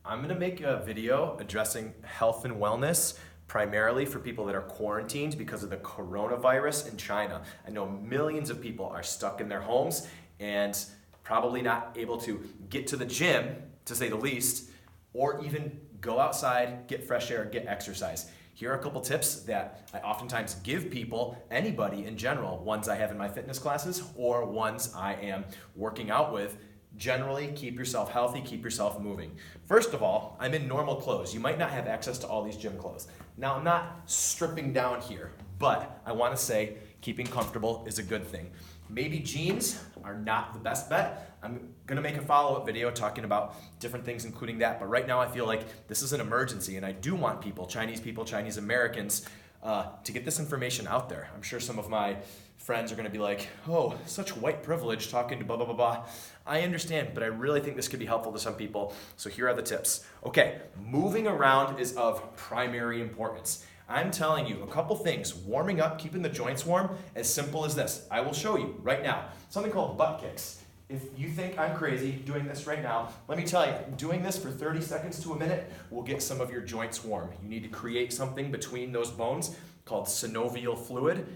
I'm gonna make a video addressing health and wellness, primarily for people that are quarantined because of the coronavirus in China. I know millions of people are stuck in their homes and probably not able to get to the gym, to say the least, or even go outside, get fresh air, get exercise. Here are a couple tips that I oftentimes give people, anybody in general, ones I have in my fitness classes or ones I am working out with. Generally, keep yourself healthy, keep yourself moving. First of all, I'm in normal clothes. You might not have access to all these gym clothes. Now, I'm not stripping down here, but I want to say keeping comfortable is a good thing. Maybe jeans are not the best bet. I'm going to make a follow-up video talking about different things, including that, but right now I feel like this is an emergency, and I do want people, Chinese Americans, to get this information out there. I'm sure some of my friends are going to be like, oh, such white privilege talking to blah, blah, blah, blah. I understand, but I really think this could be helpful to some people, so here are the tips. Okay, moving around is of primary importance. I'm telling you a couple things. Warming up, keeping the joints warm, as simple as this. I will show you right now. Something called butt kicks. If you think I'm crazy doing this right now, let me tell you, doing this for 30 seconds to a minute will get some of your joints warm. You need to create something between those bones called synovial fluid.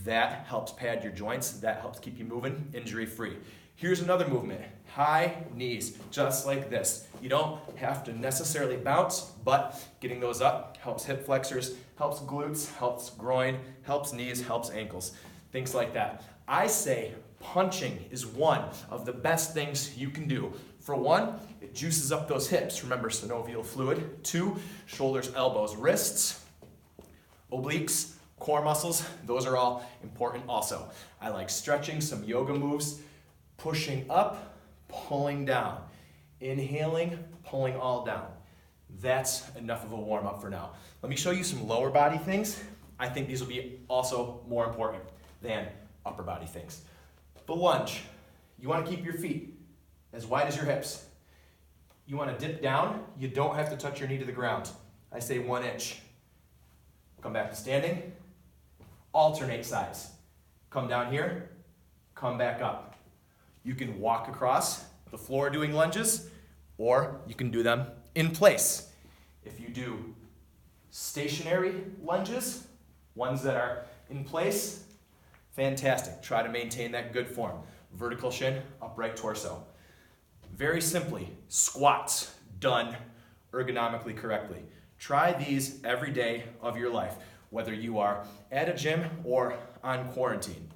That helps pad your joints. That helps keep you moving injury-free. Here's another movement. High knees, just like this. You don't have to necessarily bounce, but getting those up helps hip flexors, helps glutes, helps groin, helps knees, helps ankles, things like that. I say punching is one of the best things you can do. For one, it juices up those hips. Remember, synovial fluid. Two, shoulders, elbows, wrists, obliques, core muscles. Those are all important also. I like stretching, some yoga moves, pushing up, pulling down, inhaling, pulling all down. That's enough of a warm up for now. Let me show you some lower body things. I think these will be also more important than upper body things. The lunge. You want to keep your feet as wide as your hips. You want to dip down. You don't have to touch your knee to the ground. I say 1 inch. Come back to standing. Alternate sides. Come down here, come back up. You can walk across the floor doing lunges, or you can do them in place. If you do stationary lunges, ones that are in place, fantastic. Try to maintain that good form. Vertical shin, upright torso. Very simply, squats done ergonomically correctly. Try these every day of your life, whether you are at a gym or on quarantine.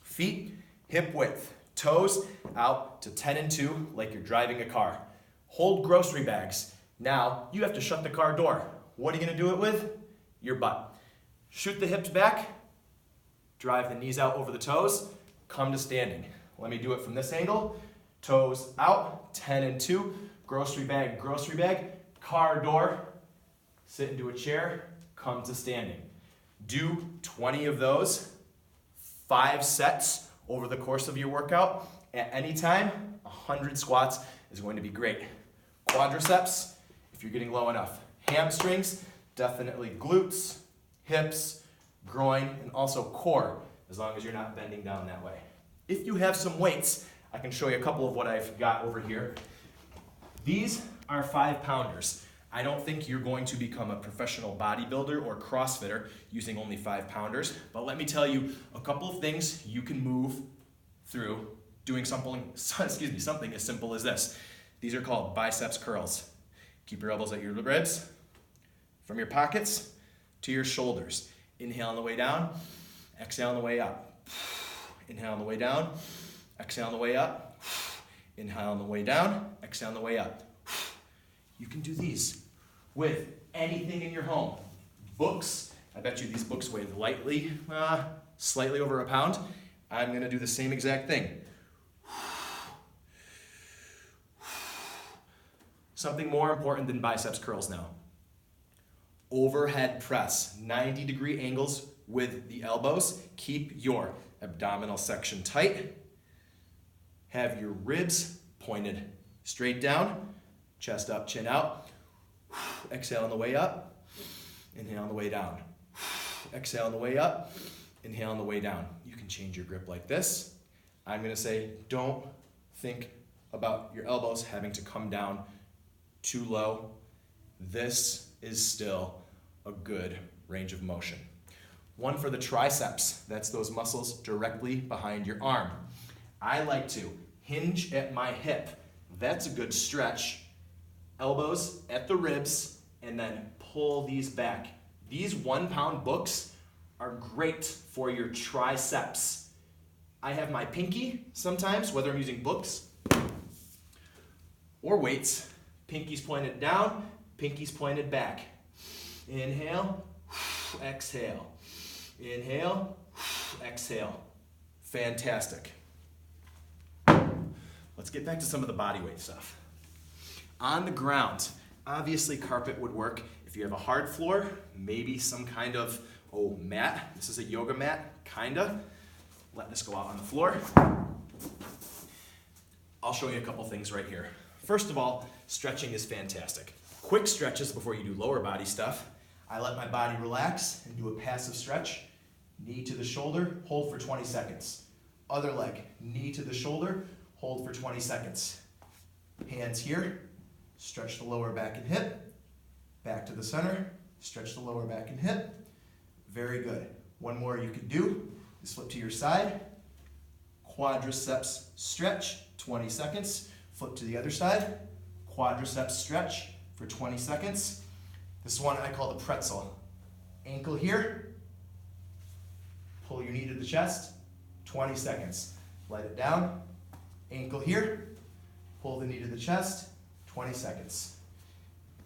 Feet, hip width. Toes out to 10 and 2 like you're driving a car. Hold grocery bags. Now you have to shut the car door. What are you going to do it with? Your butt. Shoot the hips back. Drive the knees out over the toes. Come to standing. Let me do it from this angle. Toes out, 10 and 2. Grocery bag, car door. Sit into a chair. Come to standing. Do 20 of those, 5 sets over the course of your workout. At any time, 100 squats is going to be great. Quadriceps, if you're getting low enough. Hamstrings, definitely glutes, hips, groin, and also core, as long as you're not bending down that way. If you have some weights, I can show you a couple of what I've got over here. These are 5-pounders. I don't think you're going to become a professional bodybuilder or CrossFitter using only 5-pounders, but let me tell you a couple of things you can move through doing something as simple as this. These are called biceps curls. Keep your elbows at your ribs, from your pockets to your shoulders. Inhale on the way down, exhale on the way up. Inhale on the way down, exhale on the way up. Inhale on the way down, exhale on the way up. You can do these with anything in your home. Books, I bet you these books weigh lightly, slightly over a pound. I'm going to do the same exact thing. Something more important than biceps curls now. Overhead press, 90-degree angles with the elbows. Keep your abdominal section tight. Have your ribs pointed straight down. Chest up, chin out. Exhale on the way up. Inhale on the way down. Exhale on the way up. Inhale on the way down. You can change your grip like this. I'm going to say, don't think about your elbows having to come down too low. This is still a good range of motion. One for the triceps. That's those muscles directly behind your arm. I like to hinge at my hip. That's a good stretch. Elbows at the ribs, and then pull these back. These 1 pound books are great for your triceps. I have my pinky sometimes, whether I'm using books or weights. Pinky's pointed down, pinky's pointed back. Inhale, exhale. Inhale, exhale. Fantastic. Let's get back to some of the body weight stuff. On the ground, obviously carpet would work. If you have a hard floor, maybe some kind of, mat. This is a yoga mat, kinda. Let this go out on the floor. I'll show you a couple things right here. First of all, stretching is fantastic. Quick stretches before you do lower body stuff. I let my body relax and do a passive stretch. Knee to the shoulder, hold for 20 seconds. Other leg, knee to the shoulder, hold for 20 seconds. Hands here, stretch the lower back and hip. Back to the center, stretch the lower back and hip. Very good. One more you could do is flip to your side. Quadriceps stretch, 20 seconds. Flip to the other side. Quadriceps stretch for 20 seconds. This one I call the pretzel. Ankle here. Pull your knee to the chest. 20 seconds. Let it down. Ankle here. Pull the knee to the chest. 20 seconds.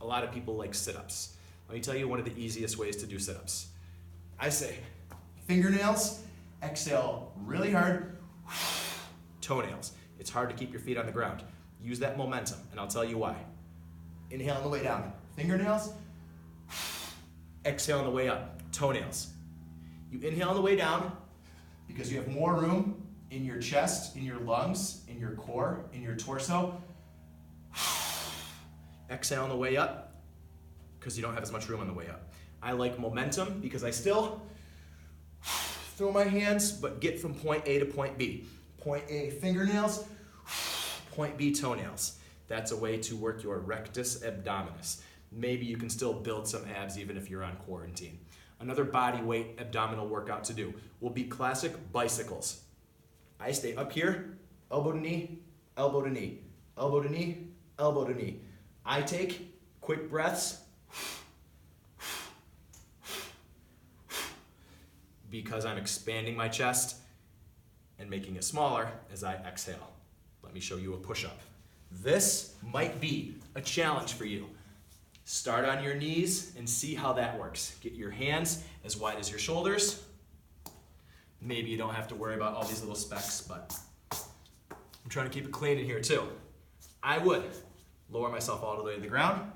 A lot of people like sit-ups. Let me tell you one of the easiest ways to do sit-ups. I say fingernails, exhale really hard, toenails. It's hard to keep your feet on the ground. Use that momentum, and I'll tell you why. Inhale on the way down, fingernails, exhale on the way up, toenails. You inhale on the way down because you have more room in your chest, in your lungs, in your core, in your torso. Exhale on the way up because you don't have as much room on the way up. I like momentum because I still throw my hands but get from point A to point B. Point A, fingernails. Point B, toenails. That's a way to work your rectus abdominis. Maybe you can still build some abs even if you're on quarantine. Another body weight abdominal workout to do will be classic bicycles. I stay up here, elbow to knee, elbow to knee, elbow to knee, elbow to knee. I take quick breaths because I'm expanding my chest and making it smaller as I exhale. Let me show you a push-up. This might be a challenge for you. Start on your knees and see how that works. Get your hands as wide as your shoulders. Maybe you don't have to worry about all these little specks, but I'm trying to keep it clean in here too. I would lower myself all the way to the ground,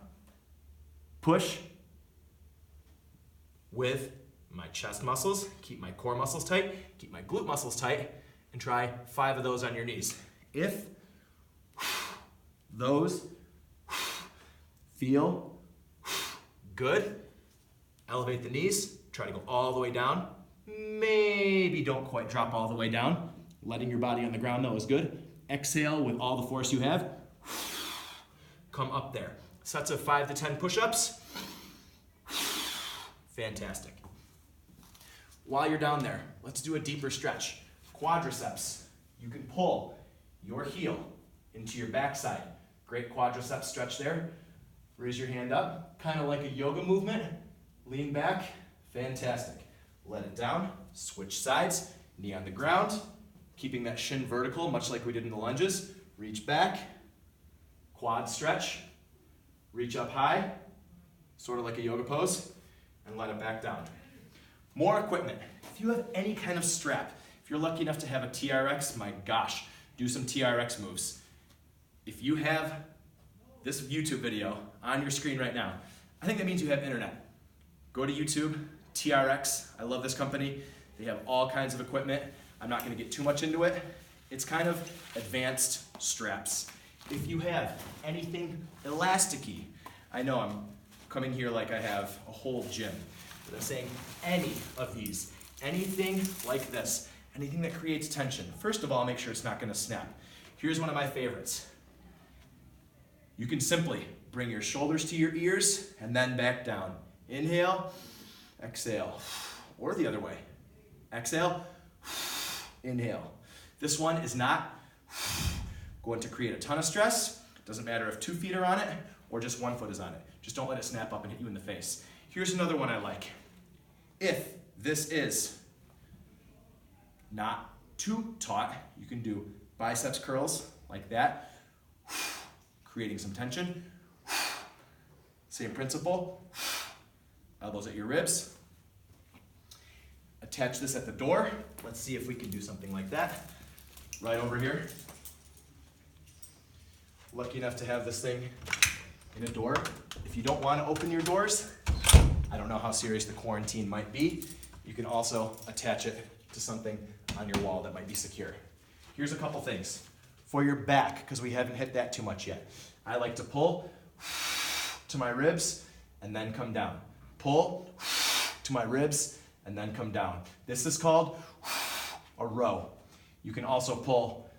push with my chest muscles, keep my core muscles tight, keep my glute muscles tight, and try 5 of those on your knees. If those feel good, elevate the knees, try to go all the way down. Maybe don't quite drop all the way down. Letting your body on the ground though is good. Exhale with all the force you have. Come up there. Sets of 5 to 10 push-ups. Fantastic. While you're down there, let's do a deeper stretch. Quadriceps. You can pull your heel into your backside. Great quadriceps stretch there. Raise your hand up, kind of like a yoga movement. Lean back. Fantastic. Let it down. Switch sides. Knee on the ground. Keeping that shin vertical, much like we did in the lunges. Reach back. Quad stretch. Reach up high, sort of like a yoga pose, and let it back down. More equipment. If you have any kind of strap, if you're lucky enough to have a TRX, my gosh, do some TRX moves. If you have this YouTube video on your screen right now, I think that means you have internet. Go to YouTube, TRX. I love this company. They have all kinds of equipment. I'm not going to get too much into it. It's kind of advanced straps. If you have anything elasticy, I know I'm coming here like I have a whole gym, but I'm saying any of these, anything like this, anything that creates tension. First of all, make sure it's not going to snap. Here's one of my favorites. You can simply Bring your shoulders to your ears and then back down. Inhale, exhale, or the other way. Exhale, inhale. This one is not going to create a ton of stress. Doesn't matter if 2 feet are on it or just 1 foot is on it. Just don't let it snap up and hit you in the face. Here's another one I like. If this is not too taut, you can do biceps curls like that, creating some tension. Same principle, elbows at your ribs. Attach this at the door. Let's see if we can do something like that. Right over here. Lucky enough to have this thing in a door. If you don't want to open your doors, I don't know how serious the quarantine might be, you can also attach it to something on your wall that might be secure. Here's a couple things. For your back, because we haven't hit that too much yet, I like to pull to my ribs and then come down. Pull to my ribs and then come down. This is called a row. You can also pull,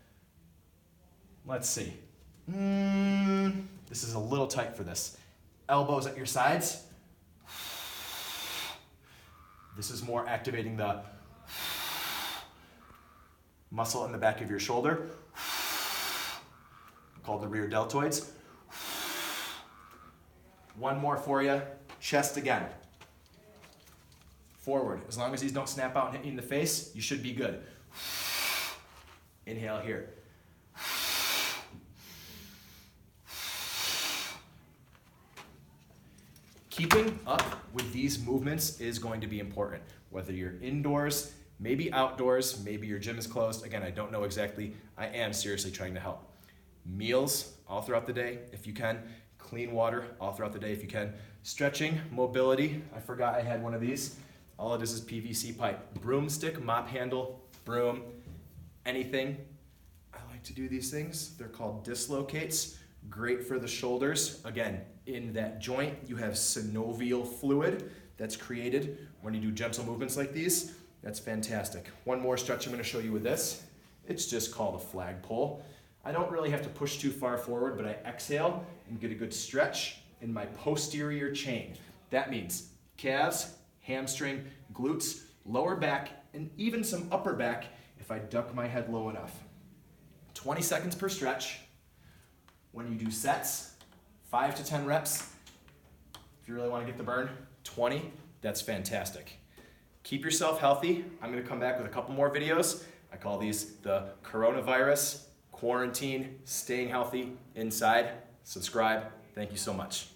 let's see. This is a little tight for this. Elbows at your sides. This is more activating the muscle in the back of your shoulder, called the rear deltoids. One more for you, chest again. Forward, as long as these don't snap out and hit you in the face, you should be good. Inhale here. Keeping up with these movements is going to be important, whether you're indoors, maybe outdoors, maybe your gym is closed. Again, I don't know exactly. I am seriously trying to help. Meals all throughout the day, if you can. Clean water all throughout the day, if you can. Stretching, mobility. I forgot I had one of these. All it is PVC pipe. Broomstick, mop handle, broom, anything. I like to do these things. They're called dislocates. Great for the shoulders. Again, in that joint, you have synovial fluid that's created when you do gentle movements like these. That's fantastic. One more stretch I'm going to show you with this. It's just called a flag pull. I don't really have to push too far forward, but I exhale and get a good stretch in my posterior chain. That means calves, hamstring, glutes, lower back, and even some upper back if I duck my head low enough. 20 seconds per stretch. When you do sets, 5 to 10 reps. If you really want to get the burn, 20, that's fantastic. Keep yourself healthy. I'm going to come back with a couple more videos. I call these the coronavirus, quarantine, staying healthy inside. Subscribe. Thank you so much.